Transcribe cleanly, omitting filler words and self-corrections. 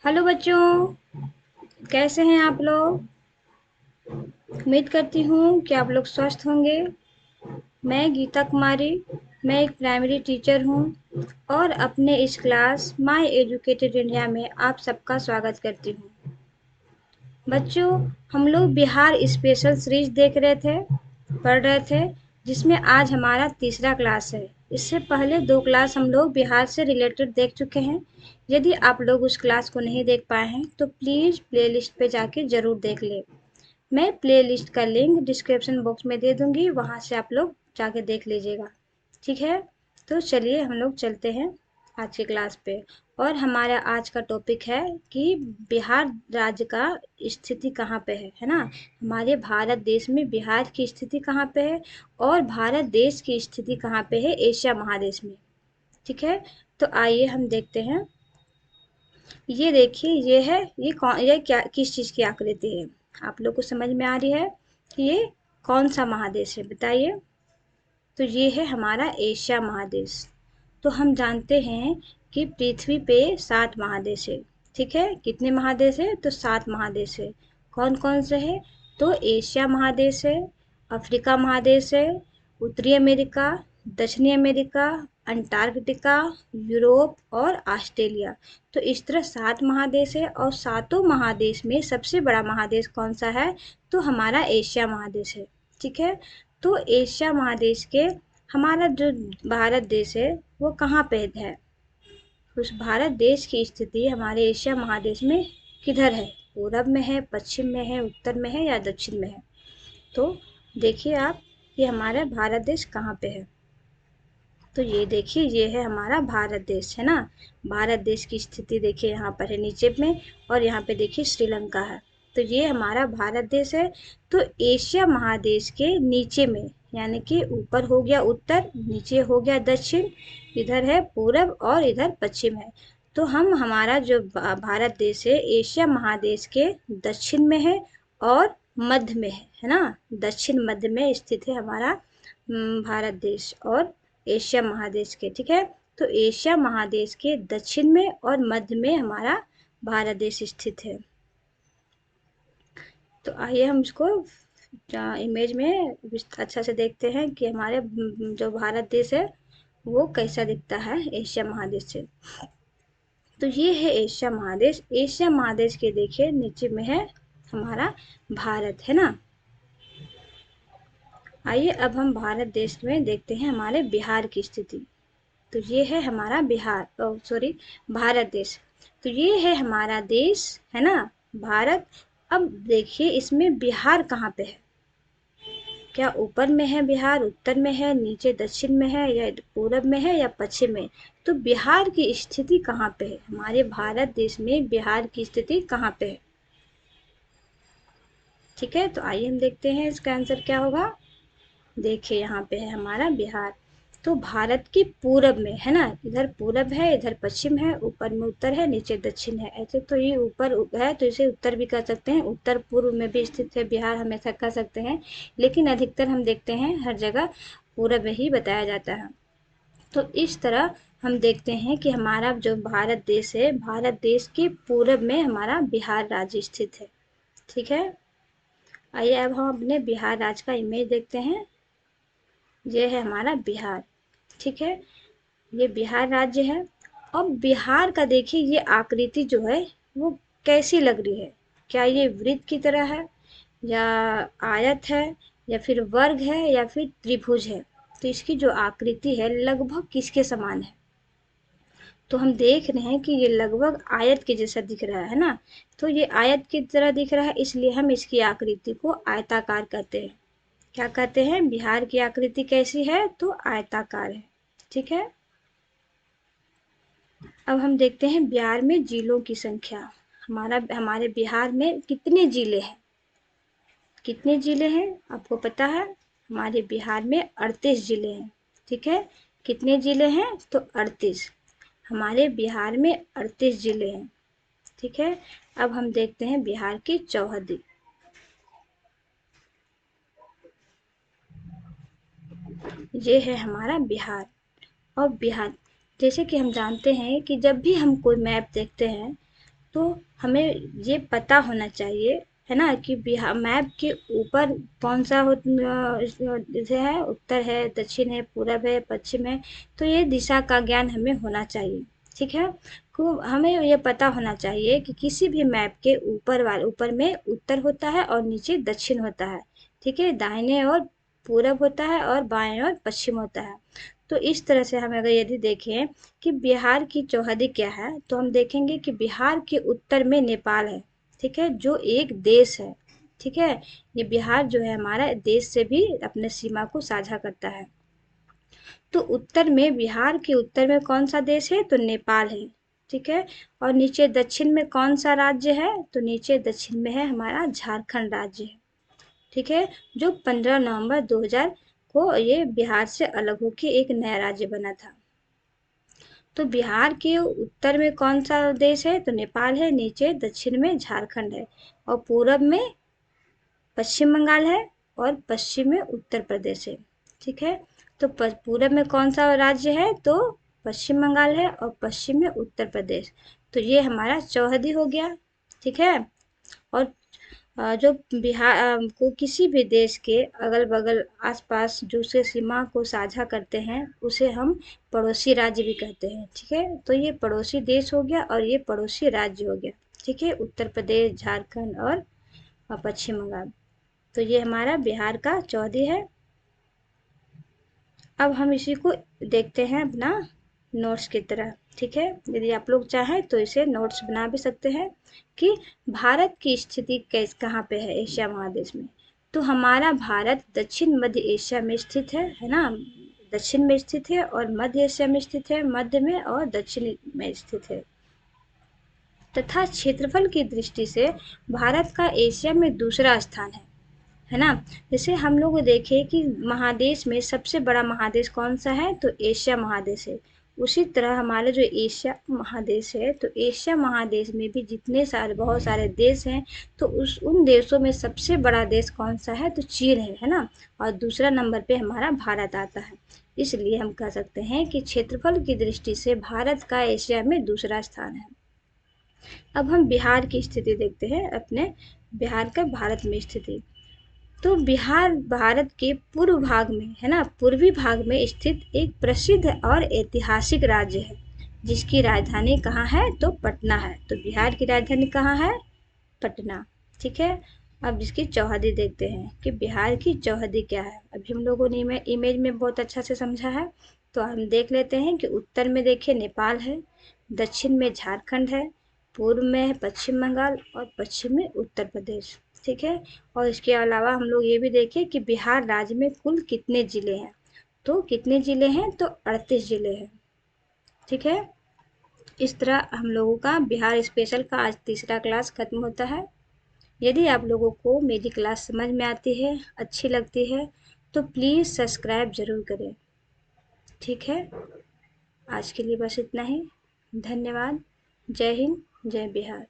Hello बच्चों, कैसे हैं आप लोग। उम्मीद करती हूँ कि आप लोग स्वस्थ होंगे। मैं गीता कुमारी, मैं एक प्राइमरी टीचर हूँ और अपने इस क्लास माय एजुकेटेड इंडिया में आप सबका स्वागत करती हूँ। बच्चों, हम लोग बिहार स्पेशल सीरीज देख रहे थे, पढ़ रहे थे, जिसमें आज हमारा तीसरा क्लास है। इससे पहले 2 क्लास हम लोग बिहार से रिलेटेड देख चुके हैं। यदि आप लोग उस क्लास को नहीं देख पाए हैं तो प्लीज़ प्लेलिस्ट पे जाके ज़रूर देख लें। मैं प्लेलिस्ट का लिंक डिस्क्रिप्शन बॉक्स में दे दूंगी, वहाँ से आप लोग जाके देख लीजिएगा। ठीक है, तो चलिए हम लोग चलते हैं आज की क्लास पे। और हमारा आज का टॉपिक है कि बिहार राज्य का स्थिति कहाँ पे है ना। हमारे भारत देश में बिहार की स्थिति कहाँ पे है और भारत देश की स्थिति कहाँ पे है एशिया महादेश में। ठीक है, तो आइए हम देखते हैं। ये देखिए, ये क्या किस चीज़ की आकृति है। आप लोग को समझ में आ रही है कि ये कौन सा महादेश है, बताइए। तो ये है हमारा एशिया महादेश। तो हम जानते हैं कि पृथ्वी पे 7 महादेश है। ठीक है, कितने महादेश है तो 7 महादेश है। कौन कौन से है तो एशिया महादेश है, अफ्रीका महादेश है, उत्तरी अमेरिका, दक्षिणी अमेरिका, अंटार्कटिका, यूरोप और ऑस्ट्रेलिया। तो इस तरह 7 महादेश है और सातों महादेश में सबसे बड़ा महादेश कौन सा है तो हमारा एशिया महादेश है। ठीक है, तो एशिया महादेश के हमारा जो भारत देश है वो कहाँ पे है। उस भारत देश की स्थिति हमारे एशिया महादेश में किधर है, पूरब में है, पश्चिम में है, उत्तर में है या दक्षिण में है। तो देखिए आप, ये हमारा भारत देश कहाँ पे है। तो ये देखिए, ये है हमारा भारत देश है ना। भारत देश की स्थिति देखिए यहाँ पर है नीचे में, और यहाँ पे देखिए श्रीलंका है। तो ये हमारा भारत देश है। तो एशिया महादेश के नीचे में, यानी कि ऊपर हो गया उत्तर, नीचे हो गया दक्षिण, इधर है पूरब और इधर पश्चिम है। तो हमारा जो भारत देश है एशिया महादेश के दक्षिण में है और मध्य में है ना। दक्षिण मध्य में स्थित है हमारा भारत देश और एशिया महादेश के। ठीक है, तो एशिया महादेश के दक्षिण में और मध्य में हमारा भारत देश स्थित है। तो आइए हम इसको इमेज में अच्छा से देखते हैं कि हमारे जो भारत देश है वो कैसा दिखता है एशिया महादेश से। तो ये है एशिया महादेश। एशिया महादेश के देखिए नीचे में है हमारा भारत है ना। आइए अब हम भारत देश में देखते हैं हमारे बिहार की स्थिति। तो ये है हमारा भारत देश। तो ये है हमारा देश है ना, भारत। अब देखिए इसमें बिहार कहाँ पे है। क्या ऊपर में है बिहार, उत्तर में है, नीचे दक्षिण में है या पूरब में है या पश्चिम में। तो बिहार की स्थिति कहाँ पे है, हमारे भारत देश में बिहार की स्थिति कहाँ पे है। ठीक है, तो आइए हम देखते हैं इसका आंसर क्या होगा। देखिए यहाँ पे है हमारा बिहार। तो भारत की पूरब में है ना, इधर पूरब है, इधर पश्चिम है, ऊपर में उत्तर है, नीचे दक्षिण है। ऐसे तो ये ऊपर है तो इसे उत्तर भी कह सकते हैं, उत्तर पूर्व में भी स्थित है बिहार, हम ऐसा कह सकते हैं। लेकिन अधिकतर हम देखते हैं हर जगह पूरब ही बताया जाता है। तो इस तरह हम देखते हैं कि हमारा जो भारत देश है, भारत देश के पूरब में हमारा बिहार राज्य स्थित है। ठीक है, आइए अब हम अपने बिहार राज्य का इमेज देखते हैं। ये है हमारा बिहार। ठीक है, ये बिहार राज्य है। अब बिहार का देखिए ये आकृति जो है वो कैसी लग रही है। क्या ये वृत्त की तरह है या आयत है या फिर वर्ग है या फिर त्रिभुज है। तो इसकी जो आकृति है लगभग किसके समान है। तो हम देख रहे हैं कि ये लगभग आयत के जैसा दिख रहा है ना। तो ये आयत की तरह दिख रहा है, इसलिए हम इसकी आकृति को आयताकार कहते हैं। क्या कहते हैं, बिहार की आकृति कैसी है तो आयताकार है। ठीक है, अब हम देखते हैं बिहार में जिलों की संख्या। हमारे बिहार में कितने जिले हैं। कितने जिले हैं आपको पता है, हमारे बिहार में 38 जिले हैं। ठीक है, कितने जिले हैं तो 38। हमारे बिहार में 38 जिले हैं। ठीक है, अब हम देखते हैं बिहार की चौहद्दी। ये है हमारा बिहार। और बिहार, जैसे कि हम जानते हैं कि जब भी हम कोई मैप देखते हैं तो हमें ये पता होना चाहिए, है ना, कि बिहार मैप के ऊपर कौन सा जैसे है, उत्तर है, दक्षिण है, पूरब है, पश्चिम है। तो ये दिशा का ज्ञान हमें होना चाहिए, ठीक है। को हमें ये पता होना चाहिए कि किसी भी मैप के ऊपर में उत्तर होता है और नीचे दक्षिण होता है, ठीक है। दाहिने ओर पूरब होता है और बाएं ओर पश्चिम होता है। तो इस तरह से हम अगर यदि देखें कि बिहार की चौहदी क्या है, तो हम देखेंगे कि बिहार के उत्तर में नेपाल है, ठीक है, जो एक देश है, ठीक है। ये बिहार जो है हमारा देश से भी अपने सीमा को साझा करता है। तो उत्तर में, बिहार के उत्तर में कौन सा देश है, तो नेपाल है, ठीक है। और नीचे दक्षिण में कौन सा राज्य है, तो नीचे दक्षिण में है हमारा झारखंड राज्य है, ठीक है, जो 15 नवंबर 2000 को ये बिहार से अलग होकर एक नया राज्य बना था। तो बिहार के उत्तर में कौन सा देश है, तो नेपाल है, नीचे दक्षिण में झारखंड है, और पूरब में पश्चिम बंगाल है, और पश्चिम में उत्तर प्रदेश है, ठीक है। तो पूरब में कौन सा राज्य है, तो पश्चिम बंगाल है, और पश्चिम में उत्तर प्रदेश। तो ये हमारा चौहदी हो गया, ठीक है। और जो बिहार को किसी भी देश के अगल-बगल, आस-पास जो उससे सीमा को साझा करते हैं, उसे हम पड़ोसी राज्य भी कहते हैं, ठीक है। तो ये पड़ोसी देश हो गया और ये पड़ोसी राज्य हो गया, ठीक है, उत्तर प्रदेश, झारखंड और पश्चिम बंगाल। तो ये हमारा बिहार का चौहदी है। अब हम इसी को देखते हैं अपना नोट्स की तरह, ठीक है। यदि आप लोग चाहें तो इसे नोट्स बना भी सकते हैं कि भारत की स्थिति कहाँ पे है एशिया महादेश में। तो हमारा भारत दक्षिण मध्य एशिया में स्थित है ना, दक्षिण में स्थित है, और मध्य एशिया में स्थित है, मध्य में और दक्षिण में स्थित है। तथा क्षेत्रफल की दृष्टि से भारत का एशिया में दूसरा स्थान है ना। जैसे हम लोग देखें कि महादेश में सबसे बड़ा महादेश कौन सा है, तो एशिया महादेश है। उसी तरह हमारा जो एशिया महादेश है, तो एशिया महादेश में भी जितने सारे बहुत सारे देश हैं, तो उन देशों में सबसे बड़ा देश कौन सा है, तो चीन है ना। और दूसरा नंबर पे हमारा भारत आता है। इसलिए हम कह सकते हैं कि क्षेत्रफल की दृष्टि से भारत का एशिया में दूसरा स्थान है। अब हम बिहार की स्थिति देखते हैं, अपने बिहार का भारत में स्थिति। तो बिहार भारत के पूर्व भाग में, है ना, पूर्वी भाग में स्थित एक प्रसिद्ध और ऐतिहासिक राज्य है, जिसकी राजधानी कहाँ है, तो पटना है। तो बिहार की राजधानी कहाँ है, पटना, ठीक है। अब इसकी चौहदी देखते हैं कि बिहार की चौहदी क्या है। अभी हम लोगों ने इमेज में बहुत अच्छा से समझा है। तो हम देख लेते हैं कि उत्तर में देखिए नेपाल है, दक्षिण में झारखंड है, पूर्व में है पश्चिम बंगाल, और पश्चिम में उत्तर प्रदेश, ठीक है। और इसके अलावा हम लोग ये भी देखें कि बिहार राज्य में कुल कितने जिले हैं। तो कितने जिले हैं, तो 38 जिले हैं, ठीक है। इस तरह हम लोगों का बिहार स्पेशल का आज तीसरा क्लास खत्म होता है। यदि आप लोगों को मेरी क्लास समझ में आती है, अच्छी लगती है, तो प्लीज़ सब्सक्राइब ज़रूर करें, ठीक है। आज के लिए बस इतना ही। धन्यवाद। जय हिंद, जय बिहार।